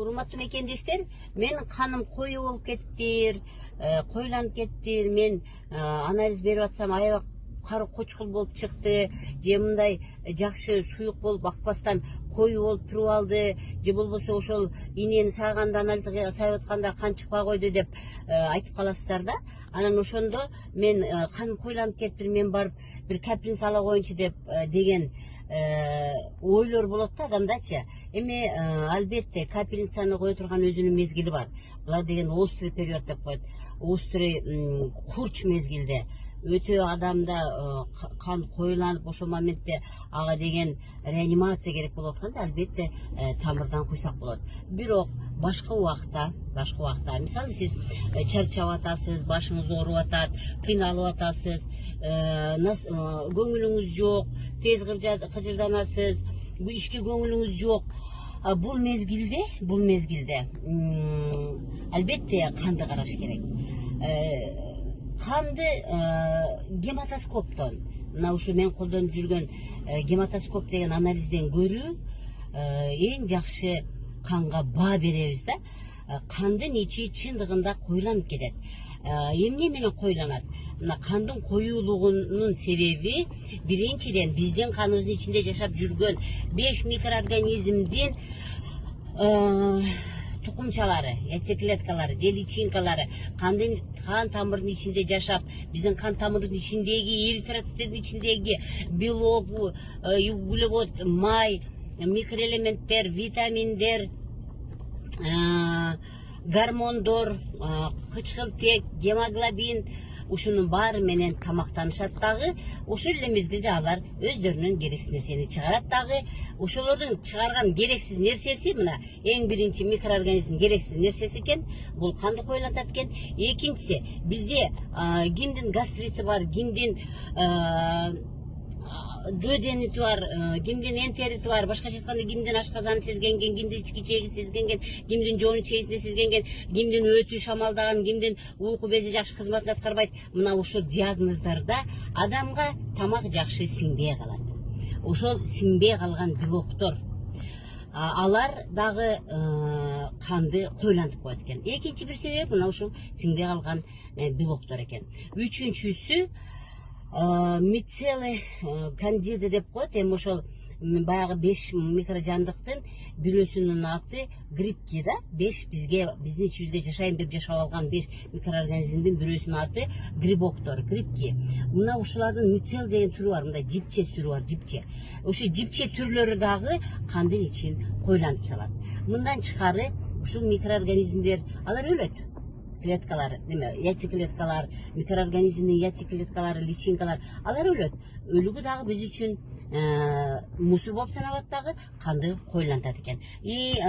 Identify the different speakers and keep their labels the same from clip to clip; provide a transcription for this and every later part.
Speaker 1: урматтуу мекендештер, менин каным коюу болуп кетиптир, коюланып кетиптир. Мен анализ берип атсам аябай кары кочкул болуп чыкты, же мындай жакшы суюк болуп акпастан коюу болуп туруп алды, же болбосо ошол инени саганда анализге сайып атканда кан чыкпай койду деп айтып каласыздар да. Анан ошондо мен каным коюланып кетиптир, мен барып бир капельница ала коеюнчу деген ойлор болот да адамдачы. Эми албетте капельницаны кое турган өзүнүн мезгили бар. Булар деген острый период деп коет. Острый курч мезгилде өтө адамда кан коюланып, ошол моментте ага деген реанимация керек болуп атканда албетте тамырдан куйсак болот. Бирок башка убакта, мисалы сиз чарчап атасыз, башыңыз ооруп атат, кыйналып атасыз, көңүлүңүз жок, тез кыжырданасыз, ишке көңүлүңүз жок. Бул мезгилде албетте канды караш керек. Канды гематоскоптон, мына ушу мен колдонуп жүргөн гематоскоп деген анализден көрүү эң жакшы канга баа беребиз да. Кандын ичи чындыгында коюланып кетет. Эмне менен коюланат? Мына кандын коюулугунун себеби биринчиден биздин каныбыздын ичинде жашап жүргөн 5 микроорганизмдин тукумчалары, яйцеклеткалары же личинкалары кан тамырынын ичинде жашап, биздин кан тамырыбыздын ичиндеги эритроциттердин ичиндеги белок, углевод, май, микроэлементтер, витаминдер, гормондор, кычкылтек, гемоглобин, ушунун баары менен тамактанышат дагы. Ошол эле мезгилде алар өздөрүнүн керексиз нерсени чыгарат дагы. Ошолордун чыгарган керексиз нерсеси мына эң биринчи микроорганизмдин керексиз нерсеси экен. Бул канды коюлантат экен. Экинчиси, бизде кимдин гастрити бар, кимдин дөденити бар, кимдин энтерити бар, башкача айтканда кимдин ашказаны сезгенген, кимдин ички чеги сезгенген, кимдин жоонун чегисинде сезгенген, кимдин өтү шамалдаган, кимдин уйку бези жакшы кызматын аткарбайт. Мына ушул диагноздарда адамга тамак жакшы сиңбей калат. Ошол сиңбей калган белоктор, алар дагы канды коюлантып коет экен. Экинчи бир себеп мына ушул сиңбей калган белоктор экен. Үчүнчүсү мицелый кандида деп коет. Эми ошол баягы 5 микрожандыктын бирөөсүнүн аты грипки да. 5 биздин ичибизде жашайм деп жашап алган 5 микроорганизмдин бирөөсүнүн аты грибоктор, грипки. Мына ушулардын мицел деген түрү бар, мындай жипче түрү бар, жипче. Ошо жипче түрлөрү дагы кандын ичин коюлантып салат. Мындан тышкары ушул микроорганизмдер алар өлөт. Клеткалар, яйцеклеткалар, микроорганизмдин яйцеклеткалары, личинкалар, алар өлөт. Өлүгү дагы биз үчүн мусор болуп саналат дагы, канды коюлантат экен. И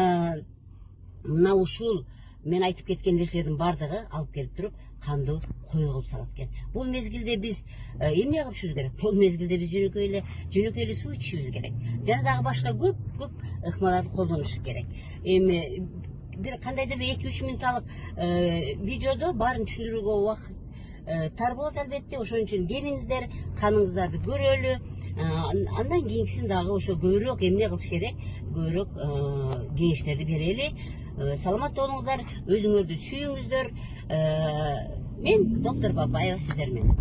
Speaker 1: мына ушул мен айтып кеткен нерселердин баардыгы алып келип туруп канды коюу кылып салат экен. Бул мезгилде биз эмне кылышыбыз керек? Бул мезгилде биз жөнөкөй эле суу ичишибиз керек. Жана дагы башка көп ыкмаларды колдонуш керек. Эми бир кандайдыр бир 2-3 минутталык видеодо баарын түшүндүрүүгө убакыт тар болот албетте. Ошон үчүн келиңиздер, каныңыздарды көрөлү. Андан кийинкисин дагы ошо көбүрөөк эмне кылыш керек, көбүрөөк кеңештерди берели. Саламатта болуңуздар, өзүңөрдү сүйүңүздөр. Мен доктор Бабаева сиздер менен.